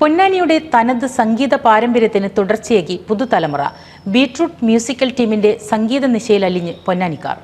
പൊന്നാനിയുടെ തനത് സംഗീത പാരമ്പര്യത്തിന് തുടർച്ചയാക്കി പുതുതലമുറ. Beetroot musical ടീമിന്റെ സംഗീത നിശയിൽ അലിഞ്ഞ് പൊന്നാനിക്കാർ.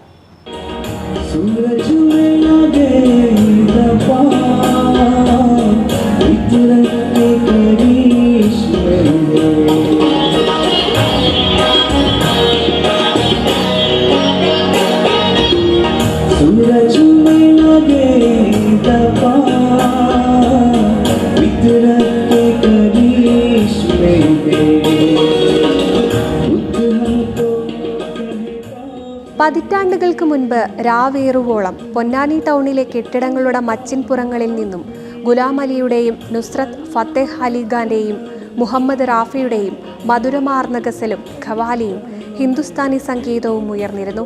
പതിറ്റാണ്ടുകൾക്ക് മുൻപ് രാവേറുവോളം പൊന്നാനി ടൗണിലെ കെട്ടിടങ്ങളുടെ മച്ചിൻപുറങ്ങളിൽ നിന്നും ഗുലാം അലിയുടെയും നുസ്രത്ത് ഫത്തേഹ് അലിഖാന്റെയും മുഹമ്മദ് റാഫിയുടെയും മധുരമാർന്ന ഗസലും ഖവാലിയും ഹിന്ദുസ്ഥാനി സംഗീതവും ഉയർന്നിരുന്നു.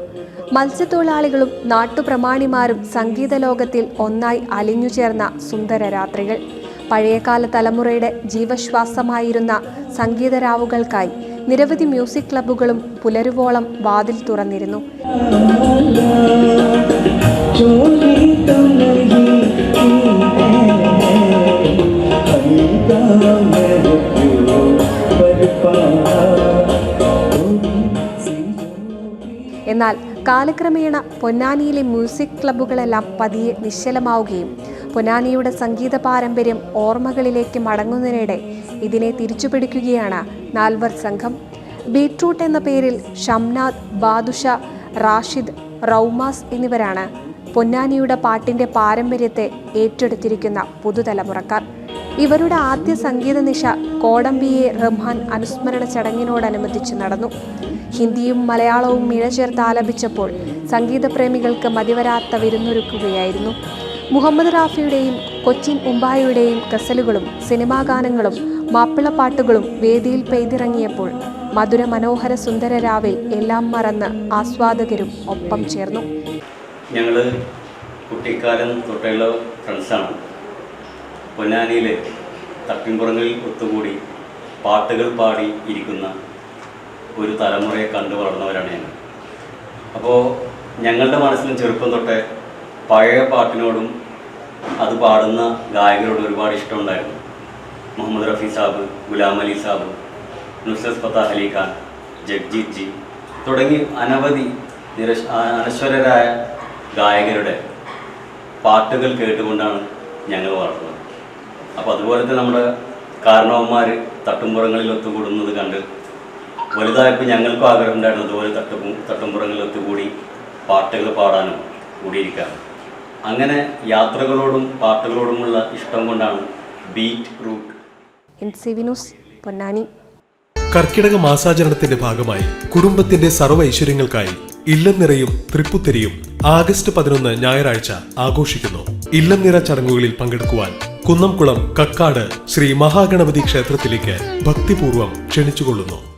മത്സ്യത്തൊഴിലാളികളും നാട്ടുപ്രമാണിമാരും സംഗീത ലോകത്തിൽ ഒന്നായി അലിഞ്ഞുചേർന്ന സുന്ദര രാത്രികൾ. പഴയകാല തലമുറയുടെ ജീവശ്വാസമായിരുന്ന സംഗീതരാവുകൾക്കായി നിരവധി മ്യൂസിക് ക്ലബ്ബുകളും പുലരുവോളം വാതിൽ തുറന്നിരുന്നു. എന്നാൽ കാലക്രമേണ പൊന്നാനിയിലെ മ്യൂസിക് ക്ലബ്ബുകളെല്ലാം പതിയെ നിശ്ചലമാവുകയും പൊന്നാനിയുടെ സംഗീത പാരമ്പര്യം ഓർമ്മകളിലേക്ക് മടങ്ങുന്നതിനിടെ ഇതിനെ തിരിച്ചുപിടിക്കുകയാണ് നാൽവർ സംഘം. ബീട്രൂട്ട് എന്ന പേരിൽ ഷംനാദ്, ബാദുഷ, റാഷിദ്, റൗമാസ് എന്നിവരാണ് പൊന്നാനിയുടെ പാട്ടിന്റെ പാരമ്പര്യത്തെ ഏറ്റെടുത്തിരിക്കുന്ന പുതുതലമുറക്കാർ. ഇവരുടെ ആദ്യ സംഗീത നിശ കോടമ്പിയെ റഹ്മാൻ അനുസ്മരണ ചടങ്ങിനോടനുബന്ധിച്ച് നടന്നു. ഹിന്ദിയും മലയാളവും ഇഴചേർത്ത് ആലപിച്ചപ്പോൾ സംഗീതപ്രേമികൾക്ക് മതിവരാത്ത വിരുന്നൊരുക്കുകയായിരുന്നു. മുഹമ്മദ് റാഫിയുടെയും കൊച്ചിൻ ഉമ്പായുടെയും ഗസലുകളും സിനിമാ ഗാനങ്ങളും മാപ്പിളപ്പാട്ടുകളും വേദിയിൽ പെയ്തിറങ്ങിയപ്പോൾ മധുര മനോഹര സുന്ദര രാവിൽ എല്ലാം മറന്ന് ആസ്വാദകരും ഒപ്പം ചേർന്നു. ഞങ്ങൾ കുട്ടിക്കാലം തൊട്ടുള്ള ഫ്രണ്ട്സാണ്. പൊന്നാനിയിലെ തട്ടിൻപുറങ്ങളിൽ ഒത്തുകൂടി പാട്ടുകൾ പാടി ഇരിക്കുന്ന ഒരു തലമുറയെ കണ്ടു വളർന്നവരാണ് ഞങ്ങൾ. അപ്പോൾ ഞങ്ങളുടെ മനസ്സിലും ചെറുപ്പം തൊട്ടേ പഴയ പാട്ടിനോടും അത് പാടുന്ന ഗായകരോട് ഒരുപാട് ഇഷ്ടമുണ്ടായിരുന്നു. മുഹമ്മദ് റഫി സാബ്, ഗുലാം അലി സാബ്, നുസ്രത്ത് ഫത്തേഹ് അലി ഖാൻ, ജഗ്ജീത് ജി തുടങ്ങി അനവധി അനശ്വരരായ ഗായകരുടെ പാട്ടുകൾ കേട്ടുകൊണ്ടാണ് ഞങ്ങൾ വളർന്നത്. അപ്പോൾ അതുപോലത്തെ നമ്മുടെ കാരണവന്മാർ തട്ടുംപുറങ്ങളിൽ ഒത്തുകൂടുന്നത് കണ്ട് വലുതായപ്പോൾ ഞങ്ങൾക്കും ആഗ്രഹം ഉണ്ടായിരുന്നു അതുപോലെ തട്ടുംപുറങ്ങളിൽ ഒത്തുകൂടി പാട്ടുകൾ പാടാനും കൂടിയിരിക്കാനും. അങ്ങനെ യാത്രകളോടും പാട്ടുകളോടുമുള്ള ഇഷ്ടം കൊണ്ടാണ് ബീറ്റ് റൂട്ട്. പൊന്നാനി. കർക്കിടക മാസാചരണത്തിന്റെ ഭാഗമായി കുടുംബത്തിന്റെ സർവ്വ ഐശ്വര്യങ്ങൾക്കായി ഇല്ലം നിറയും തൃപ്പുത്തിരിയും ആഗസ്റ്റ് 11 ഞായറാഴ്ച ആഘോഷിക്കുന്നു. ഇല്ലം നിറ ചടങ്ങുകളിൽ പങ്കെടുക്കുവാൻ കുന്നംകുളം കക്കാട് ശ്രീ മഹാഗണപതി ക്ഷേത്രത്തിലേക്ക് ഭക്തിപൂർവ്വം ക്ഷണിച്ചുകൊള്ളുന്നു.